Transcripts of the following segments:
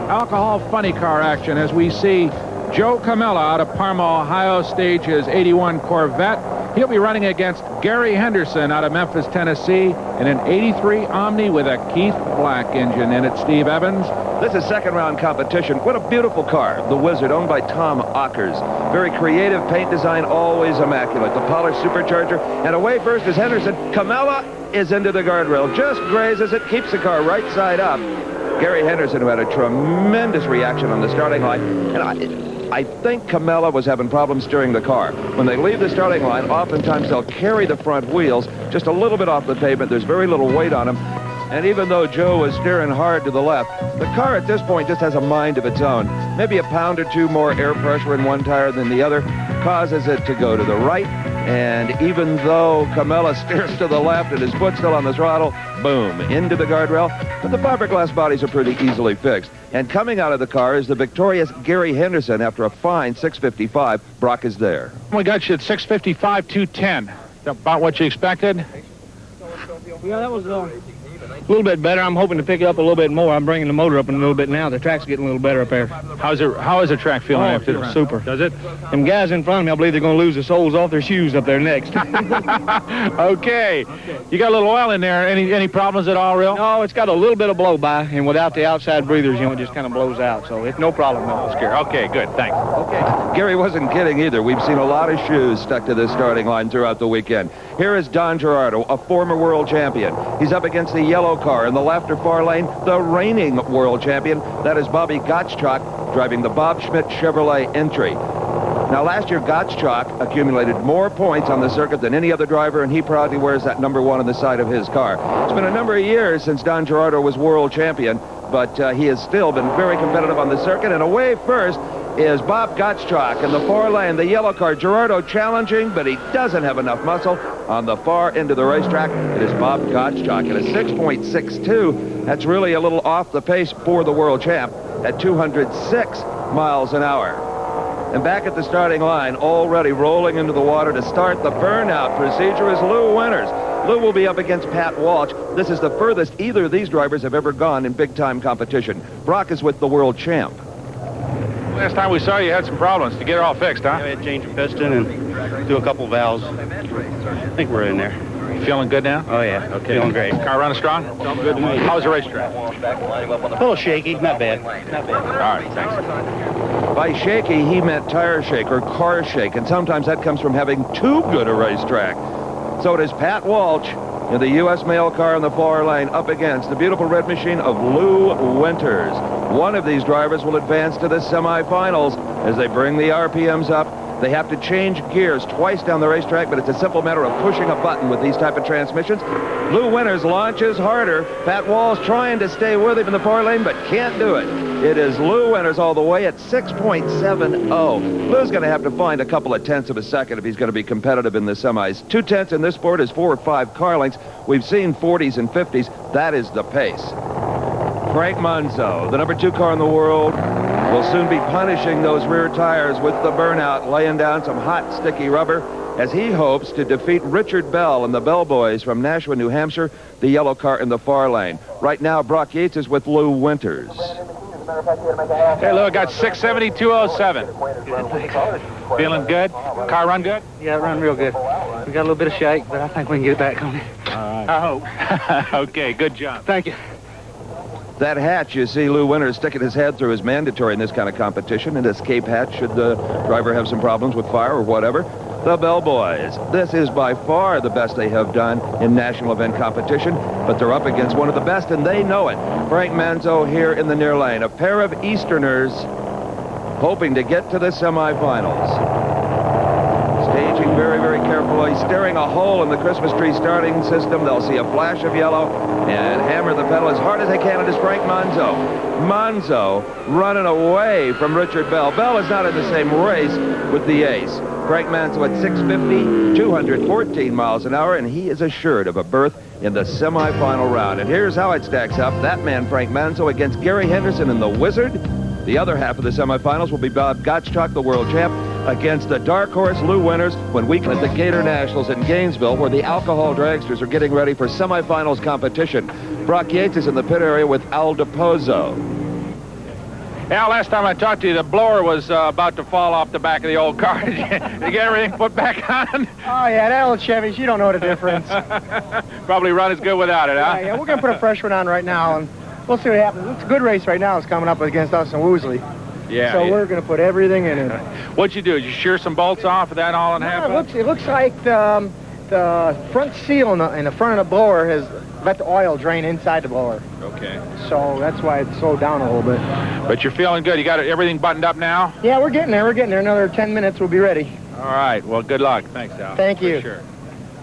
alcohol funny car action as we see Joe Camella out of Parma, Ohio, stage his 81 Corvette. He'll be running against Gary Henderson out of Memphis, Tennessee, in an 83 Omni with a Keith Black engine in it. Steve Evans. This is second-round competition. What a beautiful car. The Wizard, owned by Tom Ockers. Very creative paint design, always immaculate. The polished supercharger. And away first is Henderson. Camella is into the guardrail. Just grazes it, keeps the car right side up. Gary Henderson, who had a tremendous reaction on the starting line. And I think Camella was having problems steering the car. When they leave the starting line, oftentimes they'll carry the front wheels just a little bit off the pavement. There's very little weight on them. And even though Joe was steering hard to the left, the car at this point just has a mind of its own. Maybe a pound or two more air pressure in one tire than the other causes it to go to the right. And even though Camella steers to the left and his foot's still on the throttle, boom, into the guardrail. But the fiberglass bodies are pretty easily fixed. And coming out of the car is the victorious Gary Henderson after a fine 6:55. Brock is there. We got you at 6:55, 2:10. About what you expected? Yeah, that was a little bit better. I'm hoping to pick it up a little bit more. I'm bringing the motor up a little bit now. The track's getting a little better up there. How is the track feeling after the run? Super. Does it? Them guys in front of me, I believe they're going to lose the soles off their shoes up there next. Okay. You got a little oil in there. Any problems at all, real? No, it's got a little bit of blow by, and without the outside breathers, it just kind of blows out. So it's no problem. No. Okay, good. Thanks. Okay. Gary wasn't kidding either. We've seen a lot of shoes stuck to this starting line throughout the weekend. Here is Don Gerardo, a former world champion. He's up against the yellow car in the left or far lane, the reigning world champion. That is Bobby Gottschalk driving the Bob Schmidt Chevrolet Entry. Now, last year, Gottschalk accumulated more points on the circuit than any other driver, and he proudly wears that number 1 on the side of his car. It's been a number of years since Don Gerardo was world champion, but he has still been very competitive on the circuit. And away first is Bob Gottschalk in the far lane, the yellow car. Gerardo challenging, but he doesn't have enough muscle. On the far end of the racetrack, it is Bob Gottschalk at a 6.62. That's really a little off the pace for the world champ at 206 miles an hour. And back at the starting line, already rolling into the water to start the burnout procedure is Lou Winters. Lou will be up against Pat Walsh. This is the furthest either of these drivers have ever gone in big-time competition. Brock is with the world champ. Last time we saw you had some problems to get it all fixed, huh? Yeah, we had to change a piston and do a couple valves. I think we're in there. You feeling good now? Oh, yeah. Okay. Feeling great. Car running strong? Sounds good to me. How's the racetrack? A little shaky. Not bad. Not bad. All right, thanks. By shaky, he meant tire shake or car shake, and sometimes that comes from having too good a racetrack. So it is Pat Walsh in the U.S. mail car in the far lane up against the beautiful red machine of Lou Winters. One of these drivers will advance to the semifinals as they bring the RPMs up. They have to change gears twice down the racetrack, but it's a simple matter of pushing a button with these type of transmissions. Lou Winters launches harder. Pat Walsh trying to stay with him in the far lane, but can't do it. It is Lou Winters all the way at 6.70. Lou's going to have to find a couple of tenths of a second if he's going to be competitive in the semis. 2 tenths in this sport is 4 or 5 car lengths. We've seen 40s and 50s. That is the pace. Frank Monzo, the number 2 car in the world, will soon be punishing those rear tires with the burnout, laying down some hot, sticky rubber as he hopes to defeat Richard Bell and the Bell Boys from Nashua, New Hampshire, the yellow car in the far lane. Right now, Brock Yates is with Lou Winters. Hey, Lou, I got 672.07. Good, thanks. Feeling good? Car run good? Yeah, it run real good. We got a little bit of shake, but I think we can get it back on it. All right. I hope. Okay, good job. Thank you. That hatch you see Lou Winters sticking his head through is mandatory in this kind of competition. An escape hatch should the driver have some problems with fire or whatever. The Bell Boys. This is by far the best they have done in national event competition, but they're up against one of the best, and they know it. Frank Manzo here in the near lane. A pair of Easterners hoping to get to the semifinals. Staging very, very carefully, staring a hole in the Christmas tree starting system. They'll see a flash of yellow and hammer the pedal as hard as they can. It is Frank Monzo. Monzo running away from Richard Bell. Bell is not in the same race with the ace. Frank Monzo at 650, 214 miles an hour, and he is assured of a berth in the semifinal round. And here's how it stacks up. That man, Frank Monzo, against Gary Henderson in the Wizard. The other half of the semifinals will be Bob Gottschalk, the world champ, against the dark horse Lou Winters when we at the Gatornationals in Gainesville, where the alcohol dragsters are getting ready for semifinals competition. Brock Yates is in the pit area with Al DiPozo. Al, last time I talked to you, the blower was about to fall off the back of the old car. Did you get everything put back on? Oh, yeah, that old Chevy, you don't know the difference. Probably run as good without it, huh? Yeah, we're going to put a fresh one on right now, and we'll see what happens. It's a good race right now. It's coming up against us and Woosley. Yeah. So we're going to put everything in it. What'd you do? Did you shear some bolts off? Is that all in half? It looks like the front seal in the front of the blower has let the oil drain inside the blower. Okay. So that's why it slowed down a little bit. But you're feeling good. You got everything buttoned up now? Yeah, we're getting there. We're getting there. Another 10 minutes, we'll be ready. All right. Well, good luck. Thanks, Al. Thank you. For sure.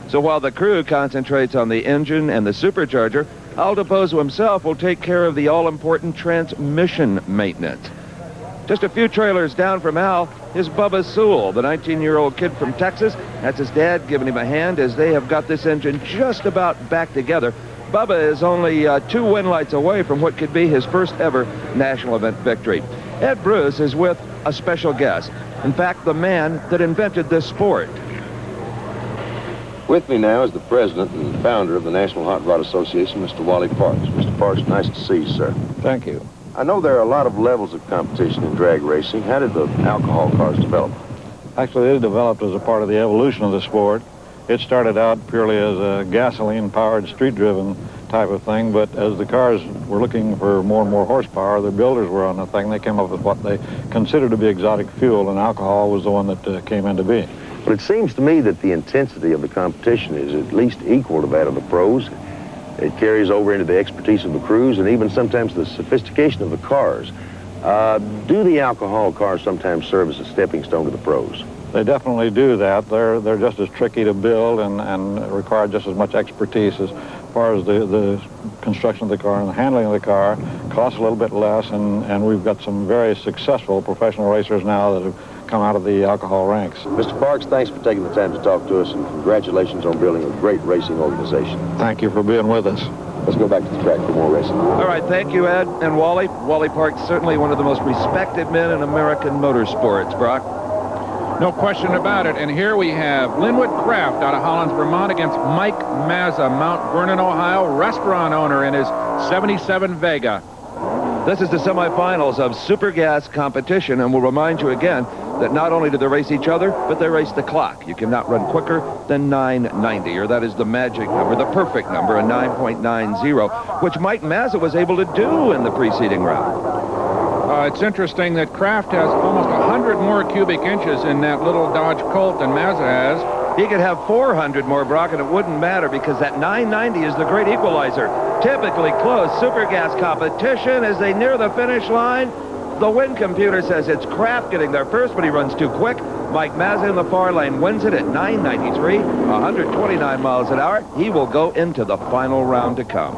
So while the crew concentrates on the engine and the supercharger, Al DePozo himself will take care of the all-important transmission maintenance. Just a few trailers down from Al is Bubba Sewell, the 19-year-old kid from Texas. That's his dad giving him a hand as they have got this engine just about back together. Bubba is only 2 win lights away from what could be his first ever national event victory. Ed Bruce is with a special guest. In fact, the man that invented this sport. With me now is the president and founder of the National Hot Rod Association, Mr. Wally Parks. Mr. Parks, nice to see you, sir. Thank you. I know there are a lot of levels of competition in drag racing. How did the alcohol cars develop? Actually, it developed as a part of the evolution of the sport. It started out purely as a gasoline-powered, street-driven type of thing, but as the cars were looking for more and more horsepower, the builders were on the thing. They came up with what they considered to be exotic fuel, and alcohol was the one that came into being. But it seems to me that the intensity of the competition is at least equal to that of the pros. It carries over into the expertise of the crews and even sometimes the sophistication of the cars. Do the alcohol cars sometimes serve as a stepping stone to the pros? They definitely do that. They're just as tricky to build and require just as much expertise as far as the construction of the car and the handling of the car. Costs a little bit less, and we've got some very successful professional racers now that have come out of the alcohol ranks. Mr. Parks, thanks for taking the time to talk to us, and congratulations on building a great racing organization. Thank you for being with us. Let's go back to the track for more racing. All right, thank you, Ed and Wally. Wally Parks, certainly one of the most respected men in American motorsports, Brock. No question about it. And here we have Linwood Kraft out of Hollands, Vermont against Mike Mazza, Mount Vernon, Ohio, restaurant owner in his 77 Vega. This is the semifinals of Super Gas competition, and we'll remind you again that not only do they race each other, but they race the clock. You cannot run quicker than 990, or that is the magic number, the perfect number, a 9.90, which Mike Mazza was able to do in the preceding round. It's interesting that Kraft has almost 100 more cubic inches in that little Dodge Colt than Mazza has. He could have 400 more, Brock, and it wouldn't matter because that 990 is the great equalizer. Typically close Super Gas competition as they near the finish line. The win computer says it's Kraft getting there first, but he runs too quick. Mike Mazza in the far lane wins it at 993, 129 miles an hour. He will go into the final round to come.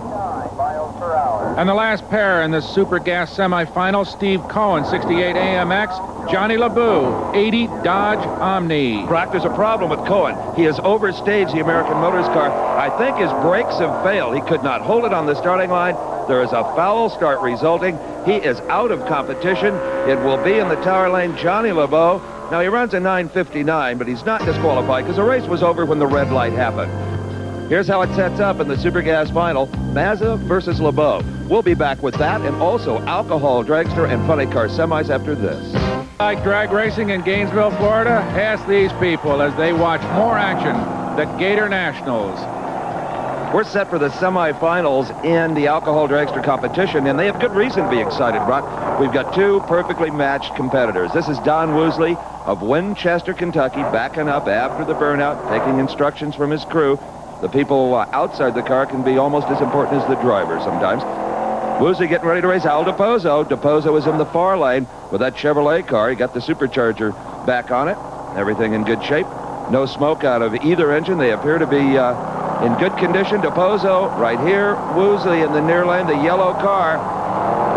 And the last pair in the Super Gas semifinal, Steve Cohen, 68 AMX, Johnny LeBeau, 80 Dodge Omni. Brock, there's a problem with Cohen. He has overstaged the American Motors car. I think his brakes have failed. He could not hold it on the starting line. There is a foul start resulting. He is out of competition. It will be in the tower lane, Johnny LeBeau. Now, he runs a 9:59, but he's not disqualified because the race was over when the red light happened. Here's how it sets up in the Super Gas final, Mazza versus LeBeau. We'll be back with that and also alcohol, dragster, and funny car semis after this. Like drag racing in Gainesville, Florida? Ask these people as they watch more action, the Gatornationals. We're set for the semifinals in the alcohol dragster competition, and they have good reason to be excited, Brock. We've got 2 perfectly matched competitors. This is Don Woosley of Winchester, Kentucky, backing up after the burnout, taking instructions from his crew. The people outside the car can be almost as important as the driver sometimes. Woosley getting ready to race Al DePozo. DePozo is in the far lane with that Chevrolet car. He got the supercharger back on it. Everything in good shape. No smoke out of either engine. They appear to be in good condition. DePozo right here. Woosley in the near lane, the yellow car.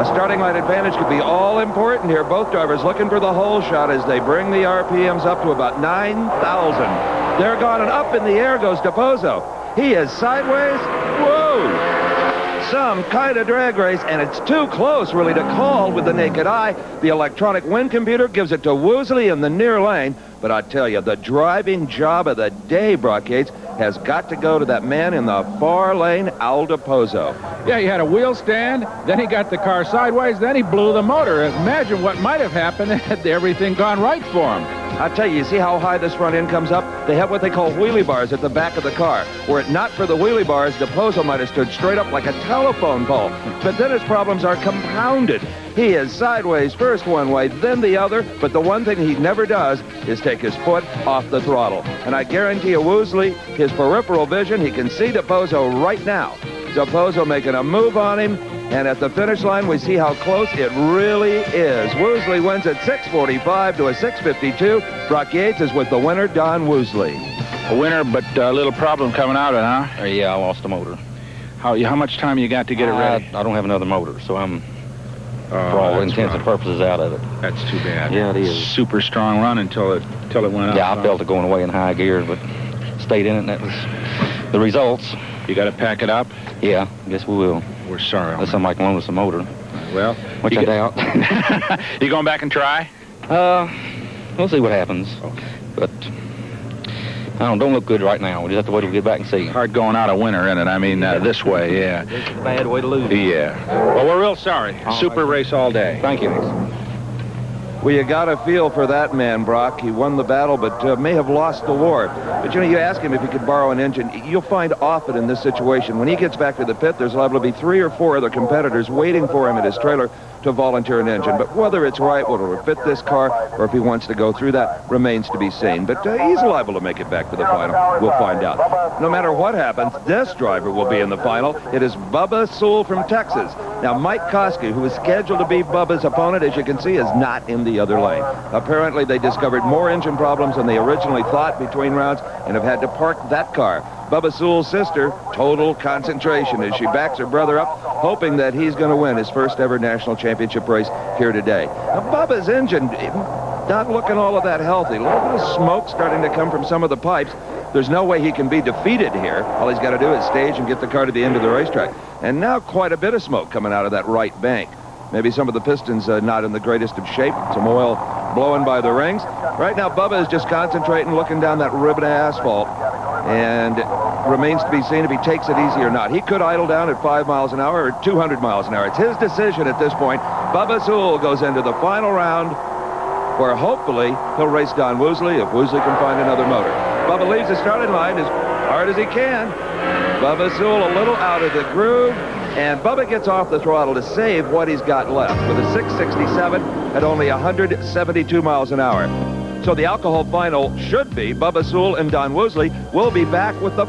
A starting line advantage could be all important here. Both drivers looking for the hole shot as they bring the RPMs up to about 9,000. They're gone, and up in the air goes DePozo. He is sideways. Whoa! Some kind of drag race, and it's too close, really, to call with the naked eye. The electronic win computer gives it to Woosley in the near lane. But I tell you, the driving job of the day, Brock Yates, has got to go to that man in the far lane, Aldo Pozo. Yeah, he had a wheel stand, then he got the car sideways, then he blew the motor. Imagine what might have happened had everything gone right for him. I tell you see how high this front end comes up? They have what they call wheelie bars at the back of the car. Were it not for the wheelie bars, DePozo might have stood straight up like a telephone pole. But then his problems are compounded. He is sideways, first one way, then the other, but the one thing he never does is take his foot off the throttle. And I guarantee you, Woosley, his peripheral vision, he can see DePozo right now. DePozo making a move on him, and at the finish line, we see how close it really is. Woosley wins at 6:45 to a 6:52. Brock Yates is with the winner, Don Woosley. A winner, but a little problem coming out of it, huh? Yeah, I lost the motor. How much time you got to get it ready? I don't have another motor, so I'm, for all intents and purposes, out of it. That's too bad. Yeah, it is. Super strong run until it went up. Yeah, I felt it going away in high gear, but stayed in it, and that was the results. You got to pack it up? Yeah, I guess we will. We're sorry. Unless somebody can loan us a motor. Well, which I doubt. You going back and try? We'll see what happens. Okay. But don't look good right now. We just have to wait till we get back and see. Hard going out a winner, isn't it? I mean, this way, yeah. It's a bad way to lose. Yeah. Well, we're real sorry. Super race all day. Thank you. Well, you got to feel for that man, Brock. He won the battle, but may have lost the war. But, you ask him if he could borrow an engine. You'll find often in this situation, when he gets back to the pit, there's liable to be 3 or 4 other competitors waiting for him at his trailer to volunteer an engine. But whether it's right, whether it'll fit this car, or if he wants to go through that, remains to be seen. But he's liable to make it back to the final. We'll find out. No matter what happens, this driver will be in the final. It is Bubba Sewell from Texas. Now, Mike Koski, who is scheduled to be Bubba's opponent, as you can see, is not in the other lane. Apparently, they discovered more engine problems than they originally thought between rounds and have had to park that car. Bubba Sewell's sister, total concentration as she backs her brother up, hoping that he's going to win his first ever national championship race here today. Now, Bubba's engine, not looking all of that healthy. A little bit of smoke starting to come from some of the pipes. There's no way he can be defeated here. All he's got to do is stage and get the car to the end of the racetrack. And now quite a bit of smoke coming out of that right bank. Maybe some of the pistons not in the greatest of shape. Some oil blowing by the rings. Right now, Bubba is just concentrating, looking down that ribbon of asphalt. And remains to be seen if he takes it easy or not. He could idle down at 5 miles an hour or 200 miles an hour. It's his decision at this point. Bubba Sewell goes into the final round, where hopefully he'll race Don Woosley if Woosley can find another motor. Bubba leaves the starting line as hard as he can. Bubba Sewell a little out of the groove, and Bubba gets off the throttle to save what he's got left with a 667 at only 172 miles an hour. So the alcohol final should be Bubba Sewell and Don Woosley. We'll be back with the